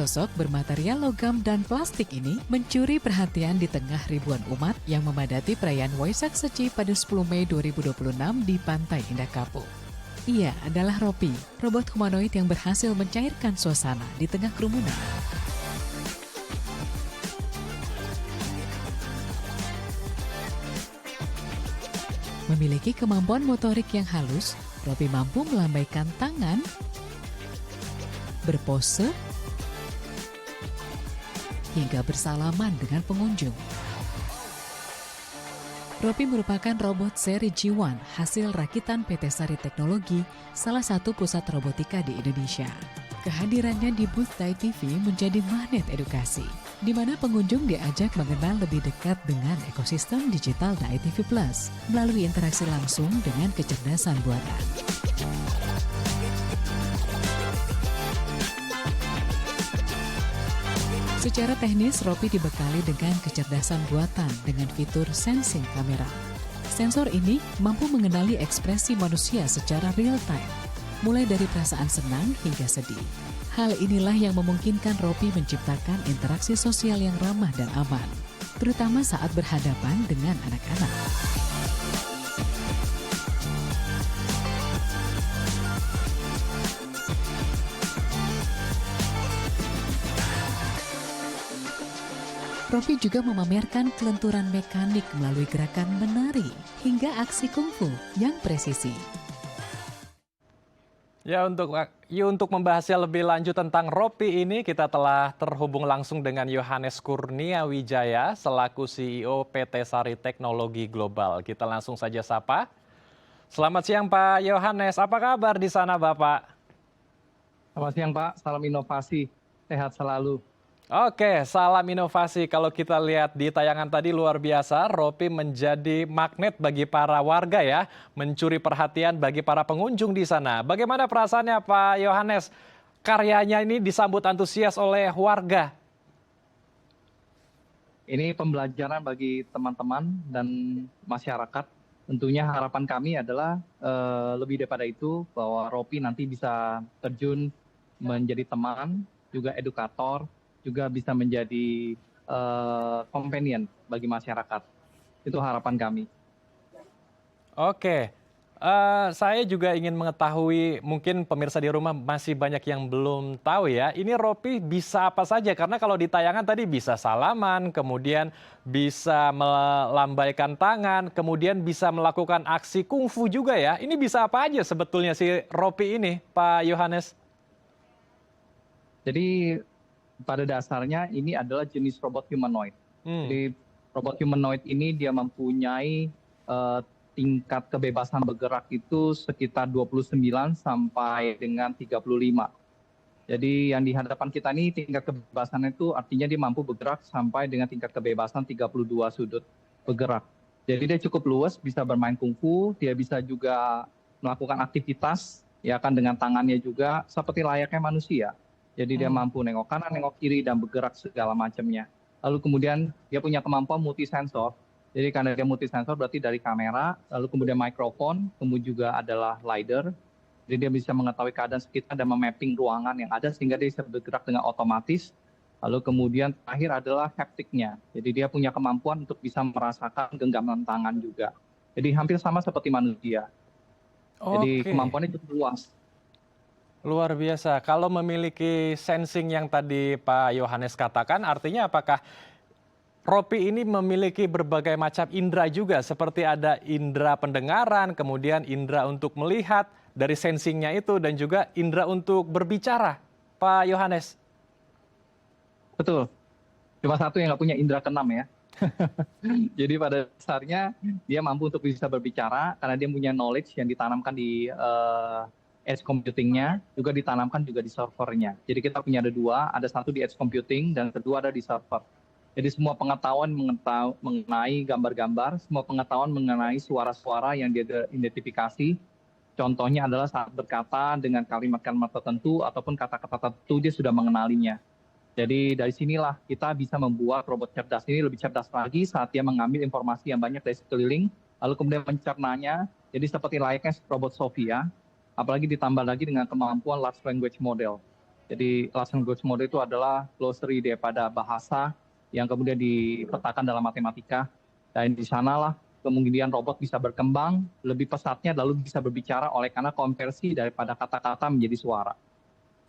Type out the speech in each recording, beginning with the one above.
sosok bermaterial logam dan plastik ini mencuri perhatian di tengah ribuan umat yang memadati perayaan Waisak Seci pada 10 Mei 2026 di Pantai Indah Kapuk. Ia adalah Ropi, robot humanoid yang berhasil mencairkan suasana di tengah kerumunan. Memiliki kemampuan motorik yang halus, Ropi mampu melambaikan tangan, berpose, hingga bersalaman dengan pengunjung. Ropi merupakan robot seri G1 hasil rakitan PT Sari Teknologi, salah satu pusat robotika di Indonesia. Kehadirannya di booth Dai TV menjadi magnet edukasi, di mana pengunjung diajak mengenal lebih dekat dengan ekosistem digital Dai TV Plus melalui interaksi langsung dengan kecerdasan buatan. Secara teknis, Ropi dibekali dengan kecerdasan buatan dengan fitur sensing kamera. Sensor ini mampu mengenali ekspresi manusia secara real time, mulai dari perasaan senang hingga sedih. Hal inilah yang memungkinkan Ropi menciptakan interaksi sosial yang ramah dan aman, terutama saat berhadapan dengan anak-anak. Ropi juga memamerkan kelenturan mekanik melalui gerakan menari hingga aksi kungfu yang presisi. Ya, untuk membahasnya lebih lanjut tentang Ropi ini, kita telah terhubung langsung dengan Yohanes Kurnia Wijaya selaku CEO PT Sari Teknologi Global. Kita langsung saja sapa. Selamat siang Pak Yohanes, apa kabar di sana Bapak? Selamat siang Pak, salam inovasi, sehat selalu. Oke, salam inovasi. Kalau kita lihat di tayangan tadi luar biasa, Ropi menjadi magnet bagi para warga ya, mencuri perhatian bagi para pengunjung di sana. Bagaimana perasaannya Pak Yohanes? Karyanya ini disambut antusias oleh warga. Ini pembelajaran bagi teman-teman dan masyarakat. Tentunya harapan kami adalah lebih daripada itu bahwa Ropi nanti bisa terjun menjadi teman, juga edukator, juga bisa menjadi companion bagi masyarakat. Itu harapan kami. Oke, saya juga ingin mengetahui, mungkin pemirsa di rumah masih banyak yang belum tahu ya, ini Ropi bisa apa saja? Karena kalau di tayangan tadi bisa salaman, kemudian bisa melambaikan tangan, kemudian bisa melakukan aksi kungfu juga ya. Ini bisa apa aja sebetulnya si Ropi ini, Pak Yohanes? Jadi pada dasarnya ini adalah jenis robot humanoid. Jadi robot humanoid ini dia mempunyai tingkat kebebasan bergerak itu sekitar 29 sampai dengan 35. Jadi yang di hadapan kita ini tingkat kebebasan itu artinya dia mampu bergerak sampai dengan tingkat kebebasan 32 sudut bergerak. Jadi dia cukup luas, bisa bermain kungfu, dia bisa juga melakukan aktivitas ya kan dengan tangannya juga seperti layaknya manusia. Jadi dia mampu nengok kanan, nengok kiri, dan bergerak segala macamnya. Lalu kemudian dia punya kemampuan multisensor. Jadi karena dia multisensor berarti dari kamera, lalu kemudian mikrofon, kemudian juga adalah LiDAR. Jadi dia bisa mengetahui keadaan sekitar dan memapping ruangan yang ada sehingga dia bisa bergerak dengan otomatis. Lalu kemudian terakhir adalah haptiknya. Jadi dia punya kemampuan untuk bisa merasakan genggaman tangan juga. Jadi hampir sama seperti manusia. Jadi kemampuannya cukup luas. Luar biasa. Kalau memiliki sensing yang tadi Pak Yohanes katakan, artinya apakah Ropi ini memiliki berbagai macam indera juga, seperti ada indera pendengaran, kemudian indera untuk melihat dari sensingnya itu, dan juga indera untuk berbicara, Pak Yohanes? Betul. Cuma satu yang nggak punya indera keenam ya. Jadi pada dasarnya dia mampu untuk bisa berbicara karena dia punya knowledge yang ditanamkan di edge computingnya, juga ditanamkan juga di servernya. Jadi kita punya ada dua, ada satu di edge computing dan kedua ada di server. Jadi semua pengetahuan mengenai gambar-gambar, semua pengetahuan mengenai suara-suara yang dia identifikasi. Contohnya adalah saat berkata dengan kalimat-kalimat tertentu ataupun kata-kata tertentu dia sudah mengenalinya. Jadi dari sinilah kita bisa membuat robot cerdas ini lebih cerdas lagi saat dia mengambil informasi yang banyak dari sekeliling, lalu kemudian mencernanya. Jadi seperti layaknya robot Sophia, apalagi ditambah lagi dengan kemampuan large language model. Jadi large language model itu adalah glossary daripada bahasa yang kemudian dipetakan dalam matematika. Dan di sanalah kemudian robot bisa berkembang lebih pesatnya lalu bisa berbicara oleh karena konversi daripada kata-kata menjadi suara.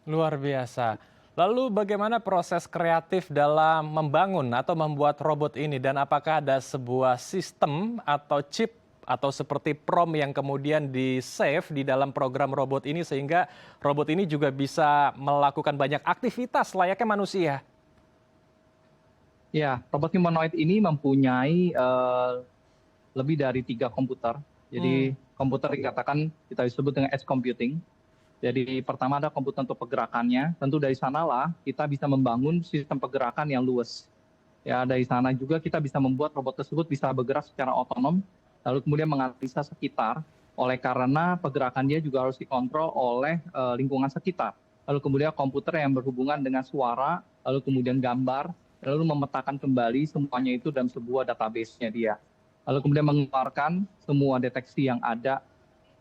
Luar biasa. Lalu bagaimana proses kreatif dalam membangun atau membuat robot ini dan apakah ada sebuah sistem atau chip atau seperti prompt yang kemudian di-save di dalam program robot ini sehingga robot ini juga bisa melakukan banyak aktivitas layaknya manusia? Ya, robot humanoid ini mempunyai lebih dari 3 komputer. Jadi komputer dikatakan kita disebut dengan edge computing. Jadi pertama ada komputer untuk pergerakannya. Tentu dari sanalah kita bisa membangun sistem pergerakan yang luas. Ya, dari sana juga kita bisa membuat robot tersebut bisa bergerak secara otonom, lalu kemudian menganalisa sekitar. Oleh karena pergerakan dia juga harus dikontrol oleh lingkungan sekitar. Lalu kemudian komputer yang berhubungan dengan suara, lalu kemudian gambar, lalu memetakan kembali semuanya itu dalam sebuah database-nya dia. Lalu kemudian mengeluarkan semua deteksi yang ada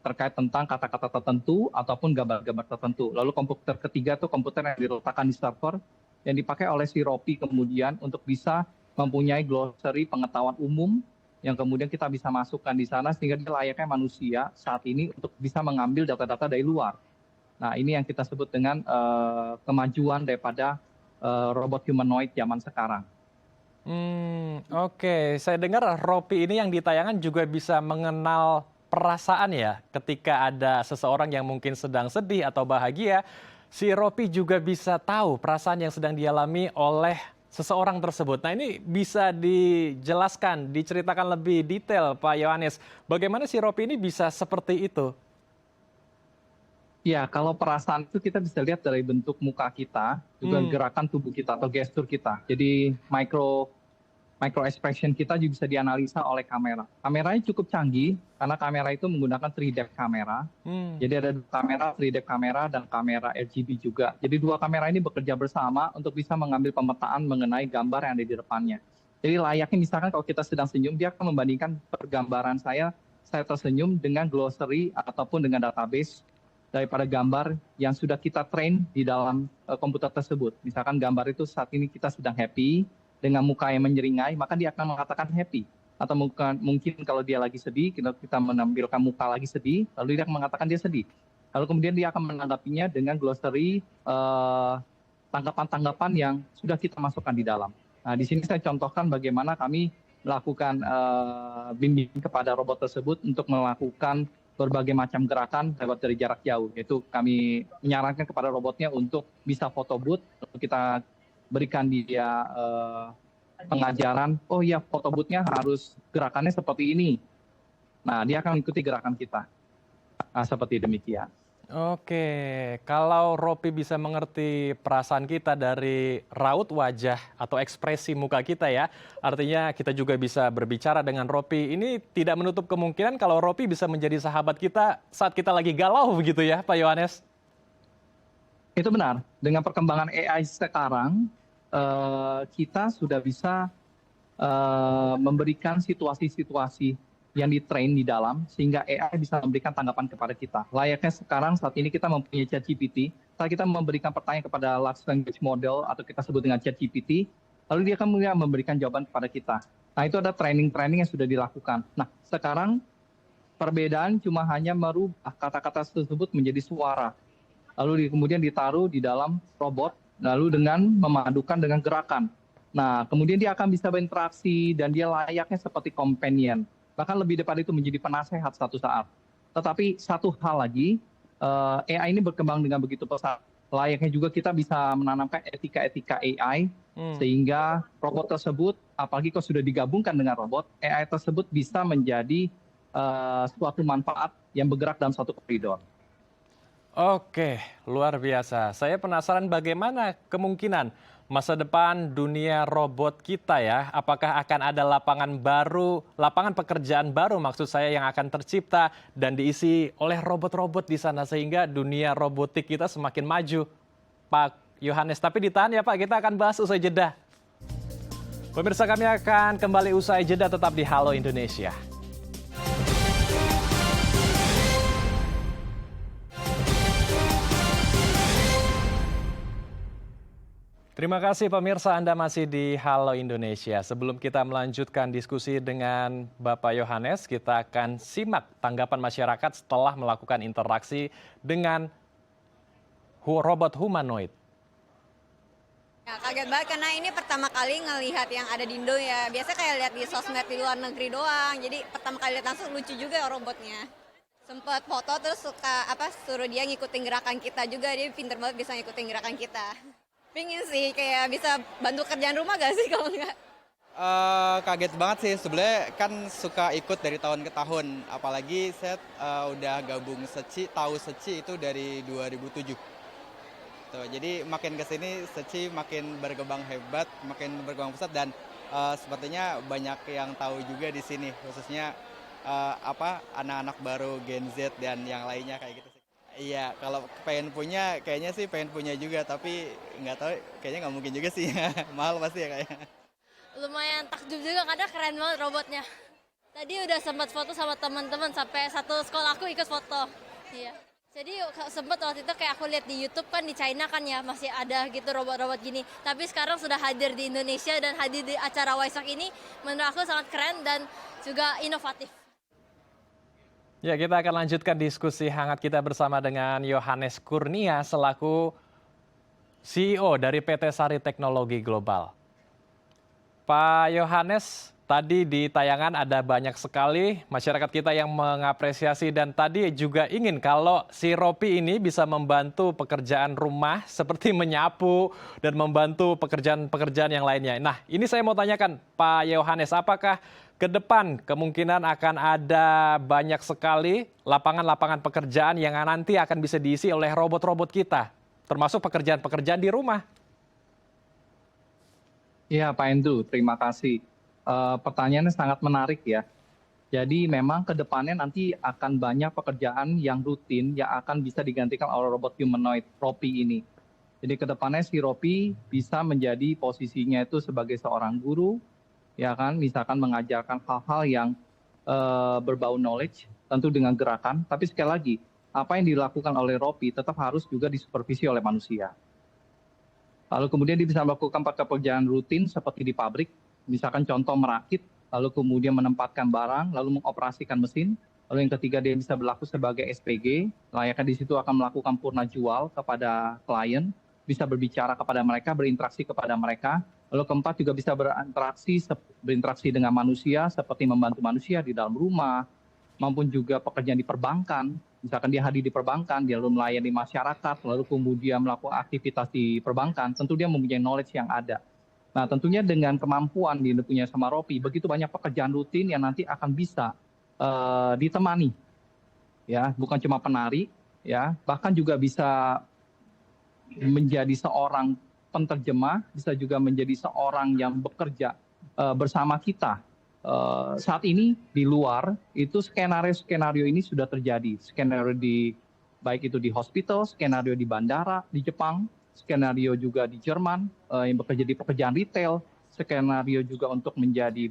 terkait tentang kata-kata tertentu ataupun gambar-gambar tertentu. Lalu komputer ketiga itu komputer yang diletakkan di server yang dipakai oleh si Ropi kemudian untuk bisa mempunyai glossary pengetahuan umum yang kemudian kita bisa masukkan di sana sehingga dia layaknya manusia saat ini untuk bisa mengambil data-data dari luar. Nah, ini yang kita sebut dengan kemajuan daripada robot humanoid zaman sekarang. Oke. Saya dengar Ropi ini yang ditayangan juga bisa mengenal perasaan ya, ketika ada seseorang yang mungkin sedang sedih atau bahagia, si Ropi juga bisa tahu perasaan yang sedang dialami oleh seseorang tersebut. Nah ini bisa dijelaskan, diceritakan lebih detail Pak Yohanes, bagaimana si Ropi ini bisa seperti itu? Ya, kalau perasaan itu kita bisa lihat dari bentuk muka kita, juga gerakan tubuh kita atau gestur kita. Jadi micro expression kita juga bisa dianalisa oleh kamera. Kameranya cukup canggih karena kamera itu menggunakan 3D kamera. Jadi ada kamera 3D kamera dan kamera RGB juga. Jadi dua kamera ini bekerja bersama untuk bisa mengambil pemetaan mengenai gambar yang ada di depannya. Jadi layaknya misalkan kalau kita sedang senyum, dia akan membandingkan pergambaran saya tersenyum dengan glossary ataupun dengan database daripada gambar yang sudah kita train di dalam komputer tersebut. Misalkan gambar itu saat ini kita sedang happy, dengan muka yang menyeringai, maka dia akan mengatakan happy. Atau mungkin kalau dia lagi sedih, kita menampilkan muka lagi sedih, lalu dia akan mengatakan dia sedih. Lalu kemudian dia akan menanggapinya dengan glossary tanggapan-tanggapan yang sudah kita masukkan di dalam. Nah, di sini saya contohkan bagaimana kami melakukan bimbing kepada robot tersebut untuk melakukan berbagai macam gerakan lewat dari jarak jauh. Yaitu kami menyarankan kepada robotnya untuk bisa foto booth, lalu kita berikan dia pengajaran, oh iya foto booth-nya harus gerakannya seperti ini. Nah, dia akan mengikuti gerakan kita. Nah, seperti demikian. Oke, kalau Ropi bisa mengerti perasaan kita dari raut wajah atau ekspresi muka kita ya, artinya kita juga bisa berbicara dengan Ropi. Ini tidak menutup kemungkinan kalau Ropi bisa menjadi sahabat kita saat kita lagi galau begitu ya, Pak Yohanes? Itu benar. Dengan perkembangan AI sekarang, kita sudah bisa memberikan situasi-situasi yang ditrain di dalam sehingga AI bisa memberikan tanggapan kepada kita. Layaknya sekarang saat ini kita mempunyai ChatGPT, saat kita memberikan pertanyaan kepada large language model atau kita sebut dengan ChatGPT, lalu dia akan memberikan jawaban kepada kita. Nah, itu ada training-training yang sudah dilakukan. Nah, sekarang perbedaan cuma hanya merubah kata-kata tersebut menjadi suara. Lalu kemudian ditaruh di dalam robot, lalu dengan memadukan dengan gerakan. Nah, kemudian dia akan bisa berinteraksi dan dia layaknya seperti companion. Bahkan lebih daripada itu menjadi penasehat suatu saat. Tetapi satu hal lagi, AI ini berkembang dengan begitu pesat. Layaknya juga kita bisa menanamkan etika-etika AI, sehingga robot tersebut, apalagi kalau sudah digabungkan dengan robot, AI tersebut bisa menjadi suatu manfaat yang bergerak dalam suatu koridor. Oke, luar biasa. Saya penasaran bagaimana kemungkinan masa depan dunia robot kita ya. Apakah akan ada lapangan baru, lapangan pekerjaan baru maksud saya yang akan tercipta dan diisi oleh robot-robot di sana sehingga dunia robotik kita semakin maju. Pak Yohanes, tapi ditahan ya Pak, kita akan bahas usai jeda. Pemirsa, kami akan kembali usai jeda, tetap di Halo Indonesia. Terima kasih pemirsa, Anda masih di Halo Indonesia. Sebelum kita melanjutkan diskusi dengan Bapak Yohanes, kita akan simak tanggapan masyarakat setelah melakukan interaksi dengan robot humanoid. Ya, kaget banget karena ini pertama kali ngelihat yang ada di Indo ya. Biasa kayak lihat di sosmed di luar negeri doang. Jadi pertama kali lihat langsung lucu juga ya robotnya. Sempet foto terus suruh dia ngikutin gerakan kita juga. Dia pinter banget bisa ngikutin gerakan kita. Pingin sih kayak bisa bantu kerjaan rumah gak sih kalau enggak? Kaget banget sih, sebenarnya kan suka ikut dari tahun ke tahun. Apalagi saya udah gabung tahu Seci itu dari 2007. Tuh, jadi makin kesini Seci makin berkembang hebat, makin berkembang pesat dan sepertinya banyak yang tahu juga di sini, khususnya anak-anak baru Gen Z dan yang lainnya kayak gitu sih. Iya, kalau pengen punya, kayaknya sih pengen punya juga, tapi nggak tahu, kayaknya nggak mungkin juga sih, mahal pasti ya kayaknya. Lumayan takjub juga karena keren banget robotnya. Tadi udah sempat foto sama teman-teman sampai satu sekolah aku ikut foto. Iya. Jadi sempat waktu itu kayak aku lihat di YouTube kan di China kan ya masih ada gitu robot-robot gini. Tapi sekarang sudah hadir di Indonesia dan hadir di acara Waisak ini menurut aku sangat keren dan juga inovatif. Ya, kita akan lanjutkan diskusi hangat kita bersama dengan Yohanes Kurnia selaku CEO dari PT Sari Teknologi Global. Pak Yohanes, tadi di tayangan ada banyak sekali masyarakat kita yang mengapresiasi dan tadi juga ingin kalau si Ropi ini bisa membantu pekerjaan rumah seperti menyapu dan membantu pekerjaan-pekerjaan yang lainnya. Nah, ini saya mau tanyakan Pak Yohanes, apakah ke depan kemungkinan akan ada banyak sekali lapangan-lapangan pekerjaan yang nanti akan bisa diisi oleh robot-robot kita, termasuk pekerjaan-pekerjaan di rumah? Iya, Pak Endru, terima kasih. Pertanyaannya sangat menarik ya. Jadi memang ke depannya nanti akan banyak pekerjaan yang rutin yang akan bisa digantikan oleh robot humanoid Ropi ini. Jadi ke depannya si Ropi bisa menjadi posisinya itu sebagai seorang guru, ya kan, misalkan mengajarkan hal-hal yang berbau knowledge, tentu dengan gerakan. Tapi sekali lagi, apa yang dilakukan oleh Ropi tetap harus juga disupervisi oleh manusia. Lalu kemudian dia bisa melakukan pekerjaan rutin seperti di pabrik, misalkan contoh merakit, lalu kemudian menempatkan barang, lalu mengoperasikan mesin. Lalu yang ketiga dia bisa berlaku sebagai SPG, layaknya di situ akan melakukan purna jual kepada klien, bisa berbicara kepada mereka, berinteraksi kepada mereka. Lalu keempat juga bisa berinteraksi dengan manusia seperti membantu manusia di dalam rumah, maupun juga pekerjaan di perbankan. Misalkan dia hadir di perbankan, dia lalu melayani masyarakat, lalu kemudian melakukan aktivitas di perbankan, tentu dia mempunyai knowledge yang ada. Nah, tentunya dengan kemampuan dia punya sama Ropi, begitu banyak pekerjaan rutin yang nanti akan bisa ditemani, ya, bukan cuma penari, ya, bahkan juga bisa menjadi seorang penterjemah, bisa juga menjadi seorang yang bekerja bersama kita. Saat ini di luar itu skenario ini sudah terjadi, skenario baik itu di hospital, skenario di bandara di Jepang, skenario juga di Jerman yang bekerja di pekerjaan retail, skenario juga untuk menjadi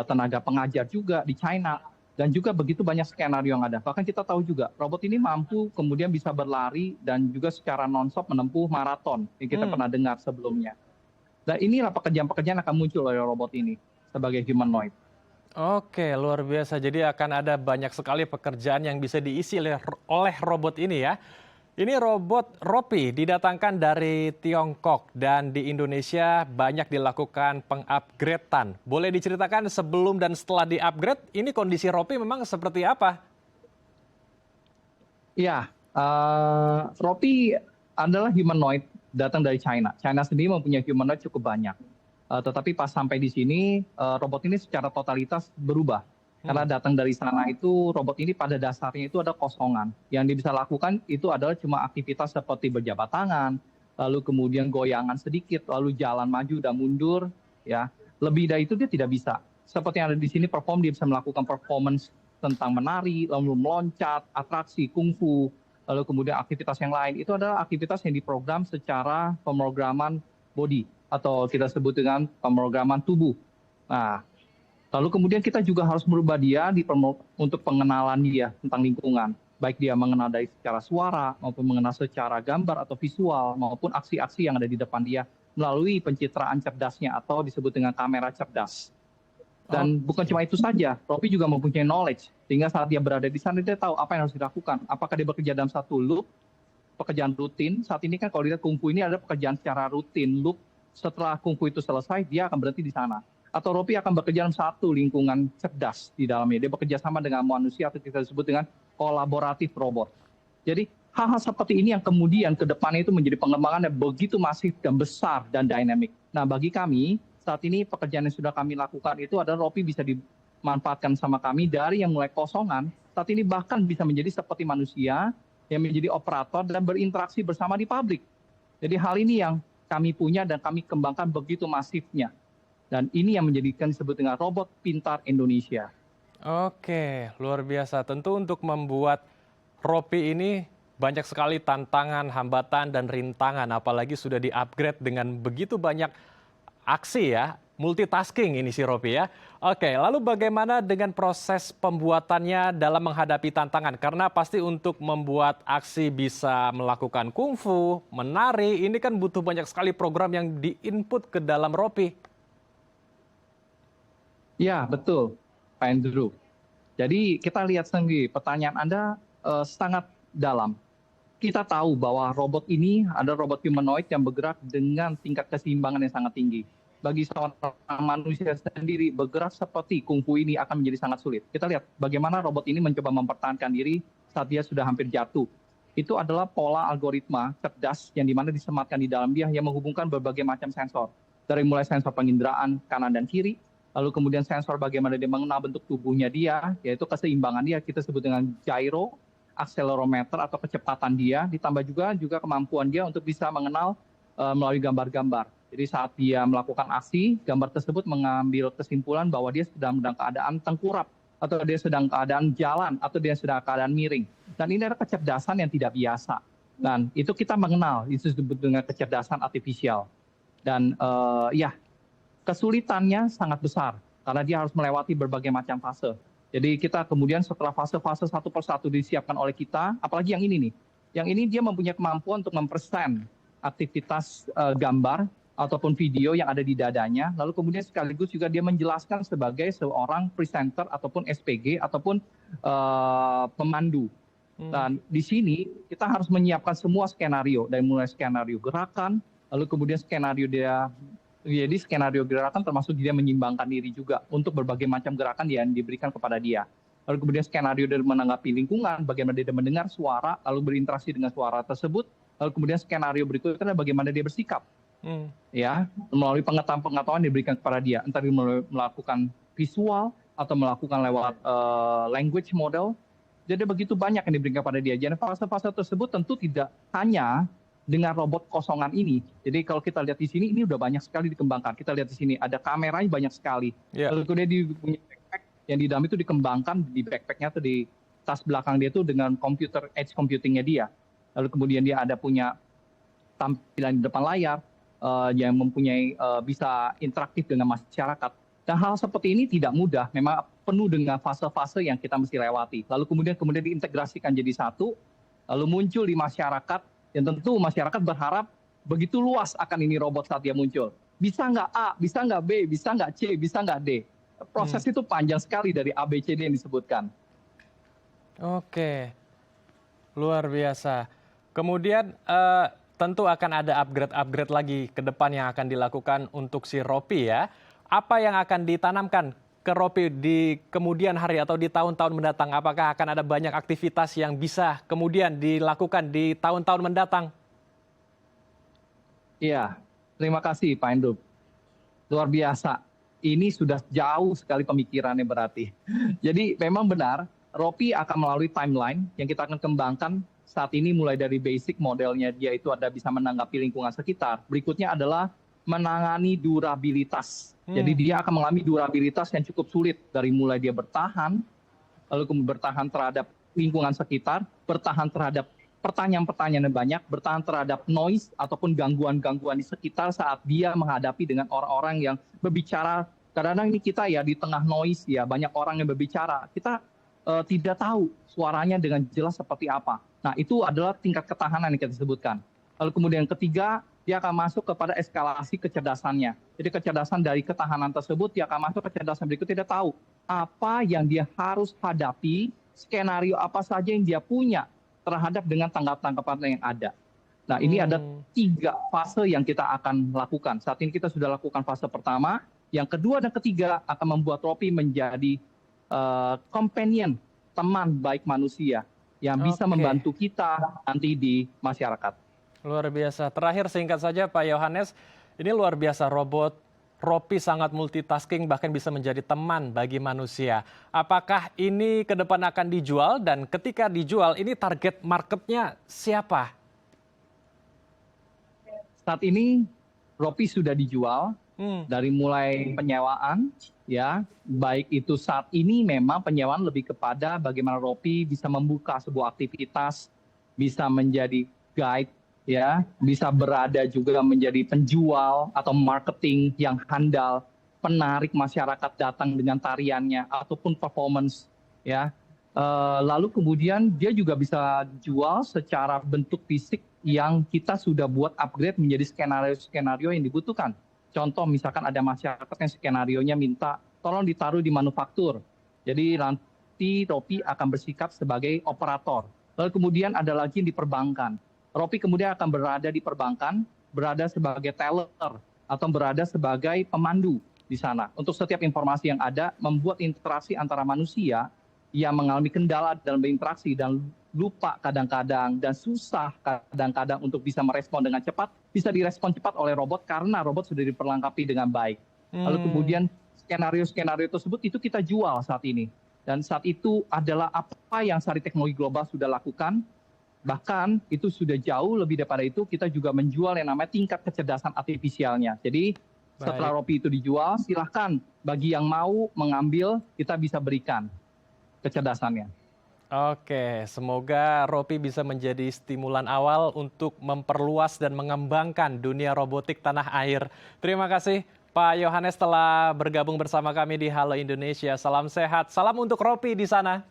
tenaga pengajar juga di China, dan juga begitu banyak skenario yang ada. Bahkan kita tahu juga robot ini mampu kemudian bisa berlari dan juga secara non-stop menempuh maraton yang kita pernah dengar sebelumnya. Dan inilah pekerjaan-pekerjaan yang akan muncul oleh robot ini sebagai humanoid. Oke, luar biasa. Jadi akan ada banyak sekali pekerjaan yang bisa diisi oleh robot ini ya. Ini robot Ropi didatangkan dari Tiongkok dan di Indonesia banyak dilakukan pengupgradean. Boleh diceritakan sebelum dan setelah di-upgrade, ini kondisi Ropi memang seperti apa? Ya, Ropi adalah humanoid datang dari China. China sendiri mempunyai humanoid cukup banyak. Tetapi pas sampai di sini, robot ini secara totalitas berubah. Karena datang dari sana itu, robot ini pada dasarnya itu ada kosongan. Yang dia bisa lakukan itu adalah cuma aktivitas seperti berjabat tangan, lalu kemudian goyangan sedikit, lalu jalan maju dan mundur. Ya, lebih dari itu dia tidak bisa. Seperti yang ada di sini, dia bisa melakukan performance tentang menari, lalu meloncat, atraksi, kungfu, lalu kemudian aktivitas yang lain. Itu adalah aktivitas yang diprogram secara pemrograman body, atau kita sebut dengan pemrograman tubuh. Nah, lalu kemudian kita juga harus merubah dia untuk pengenalan dia tentang lingkungan. Baik dia mengenal dari secara suara, maupun mengenal secara gambar atau visual, maupun aksi-aksi yang ada di depan dia. melalui pencitraan cerdasnya atau disebut dengan kamera cerdas. Dan bukan cuma itu saja, Ropi juga mempunyai knowledge, sehingga saat dia berada di sana dia tahu apa yang harus dilakukan. Apakah dia bekerja dalam satu loop, pekerjaan rutin. Saat ini kan kalau dilihat kungfu ini ada pekerjaan secara rutin, loop. Setelah kungfu itu selesai, dia akan berhenti di sana. Atau Ropi akan bekerja dalam satu lingkungan cerdas di dalamnya. Dia bekerja sama dengan manusia atau kita sebut dengan kolaboratif robot. Jadi hal-hal seperti ini yang kemudian ke depannya itu menjadi pengembangan yang begitu masif dan besar dan dynamic. Nah bagi kami, saat ini pekerjaan yang sudah kami lakukan itu adalah Ropi bisa dimanfaatkan sama kami dari yang mulai kosongan, saat ini bahkan bisa menjadi seperti manusia yang menjadi operator dan berinteraksi bersama di publik. Jadi hal ini yang kami punya dan kami kembangkan begitu masifnya. Dan ini yang menjadikan disebut dengan robot pintar Indonesia. Oke, luar biasa. Tentu untuk membuat Ropi ini banyak sekali tantangan, hambatan, dan rintangan. Apalagi sudah di-upgrade dengan begitu banyak aksi ya, multitasking ini si Ropi ya. Oke, lalu bagaimana dengan proses pembuatannya dalam menghadapi tantangan? Karena pasti untuk membuat aksi bisa melakukan kungfu, menari, ini kan butuh banyak sekali program yang di-input ke dalam Ropi. Ya, betul, Pak Andrew. Jadi kita lihat sendiri, pertanyaan Anda sangat dalam. Kita tahu bahwa robot ini ada robot humanoid yang bergerak dengan tingkat keseimbangan yang sangat tinggi. Bagi seorang manusia sendiri bergerak seperti kungfu ini akan menjadi sangat sulit. Kita lihat bagaimana robot ini mencoba mempertahankan diri saat dia sudah hampir jatuh. Itu adalah pola algoritma cerdas yang dimana disematkan di dalam dia yang menghubungkan berbagai macam sensor. Dari mulai sensor penginderaan kanan dan kiri, lalu kemudian sensor bagaimana dia mengenal bentuk tubuhnya dia, yaitu keseimbangan dia, kita sebut dengan gyro, akselerometer atau kecepatan dia, ditambah juga kemampuan dia untuk bisa mengenal melalui gambar-gambar. Jadi saat dia melakukan aksi, gambar tersebut mengambil kesimpulan bahwa dia sedang dalam keadaan tengkurap, atau dia sedang keadaan jalan, atau dia sedang keadaan miring. Dan ini adalah kecerdasan yang tidak biasa. Dan itu kita mengenal, itu disebut dengan kecerdasan artifisial. Dan kesulitannya sangat besar, karena dia harus melewati berbagai macam fase. Jadi kita kemudian setelah fase-fase satu persatu disiapkan oleh kita, apalagi yang ini nih. Yang ini dia mempunyai kemampuan untuk mempresent aktivitas gambar ataupun video yang ada di dadanya. Lalu kemudian sekaligus juga dia menjelaskan sebagai seorang presenter ataupun SPG ataupun pemandu. Dan di sini kita harus menyiapkan semua skenario, dari mulai skenario gerakan, lalu kemudian skenario dia. Jadi skenario gerakan termasuk dia menyimbangkan diri juga untuk berbagai macam gerakan yang diberikan kepada dia. Lalu kemudian skenario dari menanggapi lingkungan, bagaimana dia mendengar suara, lalu berinteraksi dengan suara tersebut. Lalu kemudian skenario berikutnya adalah bagaimana dia bersikap. Ya, melalui pengetahuan yang diberikan kepada dia. Entah dia melakukan visual atau melakukan lewat language model. Jadi begitu banyak yang diberikan kepada dia. Jadi fase-fase tersebut tentu tidak hanya dengan robot kosongan ini. Jadi kalau kita lihat di sini, ini udah banyak sekali dikembangkan. Kita lihat di sini ada kameranya banyak sekali. Lalu kemudian dia punya backpack yang di dalam itu dikembangkan di backpacknya atau di tas belakang dia itu dengan computer edge computingnya dia. Lalu kemudian dia ada punya tampilan di depan layar yang mempunyai bisa interaktif dengan masyarakat. Dan hal seperti ini tidak mudah. Memang penuh dengan fase-fase yang kita mesti lewati. Lalu kemudian diintegrasikan jadi satu. Lalu muncul di masyarakat. Yang tentu masyarakat berharap begitu luas akan ini robot saat dia muncul. Bisa nggak A, bisa nggak B, bisa nggak C, bisa nggak D. Proses itu panjang sekali dari A, B, C, D yang disebutkan. Oke, luar biasa. Kemudian tentu akan ada upgrade lagi ke depan yang akan dilakukan untuk si Ropi ya. Apa yang akan ditanamkan ke Ropi di kemudian hari atau di tahun-tahun mendatang? Apakah akan ada banyak aktivitas yang bisa kemudian dilakukan di tahun-tahun mendatang? Iya, terima kasih Pak Endro. Luar biasa. Ini sudah jauh sekali pemikirannya berarti. Jadi memang benar, Ropi akan melalui timeline yang kita akan kembangkan saat ini mulai dari basic modelnya dia itu ada bisa menanggapi lingkungan sekitar. Berikutnya adalah menangani durabilitas. Jadi dia akan mengalami durabilitas yang cukup sulit dari mulai dia bertahan, lalu kemudian bertahan terhadap lingkungan sekitar, bertahan terhadap pertanyaan-pertanyaan yang banyak, bertahan terhadap noise ataupun gangguan-gangguan di sekitar saat dia menghadapi dengan orang-orang yang berbicara. Kadang-kadang ini kita ya di tengah noise ya banyak orang yang berbicara. Kita tidak tahu suaranya dengan jelas seperti apa. Nah itu adalah tingkat ketahanan yang kita sebutkan. Lalu kemudian yang ketiga dia akan masuk kepada eskalasi kecerdasannya. Jadi kecerdasan dari ketahanan tersebut, dia akan masuk ke kecerdasan berikutnya, dia tahu apa yang dia harus hadapi, skenario apa saja yang dia punya terhadap dengan tanggapan-tanggapan yang ada. Nah, ini ada 3 fase yang kita akan lakukan. Saat ini kita sudah lakukan fase pertama, yang kedua dan ketiga akan membuat Ropi menjadi companion, teman baik manusia yang bisa membantu kita nanti di masyarakat. Luar biasa. Terakhir singkat saja Pak Yohanes, ini luar biasa robot Ropi sangat multitasking bahkan bisa menjadi teman bagi manusia. Apakah ini ke depan akan dijual dan ketika dijual ini target marketnya siapa? Saat ini Ropi sudah dijual dari mulai penyewaan, ya, baik itu saat ini memang penyewaan lebih kepada bagaimana Ropi bisa membuka sebuah aktivitas, bisa menjadi guide, ya, bisa berada juga menjadi penjual atau marketing yang handal, penarik masyarakat datang dengan tariannya ataupun performance, ya. Lalu kemudian dia juga bisa jual secara bentuk fisik yang kita sudah buat upgrade menjadi skenario-skenario yang dibutuhkan. Contoh misalkan ada masyarakat yang skenarionya minta tolong ditaruh di manufaktur. Jadi nanti Ropi akan bersikap sebagai operator. Lalu kemudian ada lagi yang di perbankan. Ropi kemudian akan berada di perbankan, berada sebagai teller atau berada sebagai pemandu di sana. Untuk setiap informasi yang ada, membuat interaksi antara manusia yang mengalami kendala dalam berinteraksi dan lupa kadang-kadang dan susah kadang-kadang untuk bisa merespon dengan cepat, bisa direspon cepat oleh robot karena robot sudah diperlengkapi dengan baik. Lalu kemudian skenario-skenario tersebut itu kita jual saat ini. Dan saat itu adalah apa yang Sari Teknologi Global sudah lakukan. Bahkan itu sudah jauh lebih daripada itu, kita juga menjual yang namanya tingkat kecerdasan artifisialnya. Jadi setelah Ropi itu dijual, silahkan bagi yang mau mengambil, kita bisa berikan kecerdasannya. Oke, semoga Ropi bisa menjadi stimulan awal untuk memperluas dan mengembangkan dunia robotik tanah air. Terima kasih Pak Yohanes telah bergabung bersama kami di Halo Indonesia. Salam sehat, salam untuk Ropi di sana.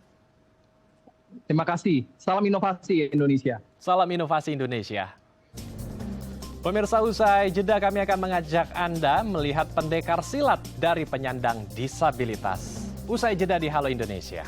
Terima kasih, salam inovasi Indonesia. Salam inovasi Indonesia. Pemirsa, usai jeda kami akan mengajak Anda melihat pendekar silat dari penyandang disabilitas. Usai jeda di Halo Indonesia.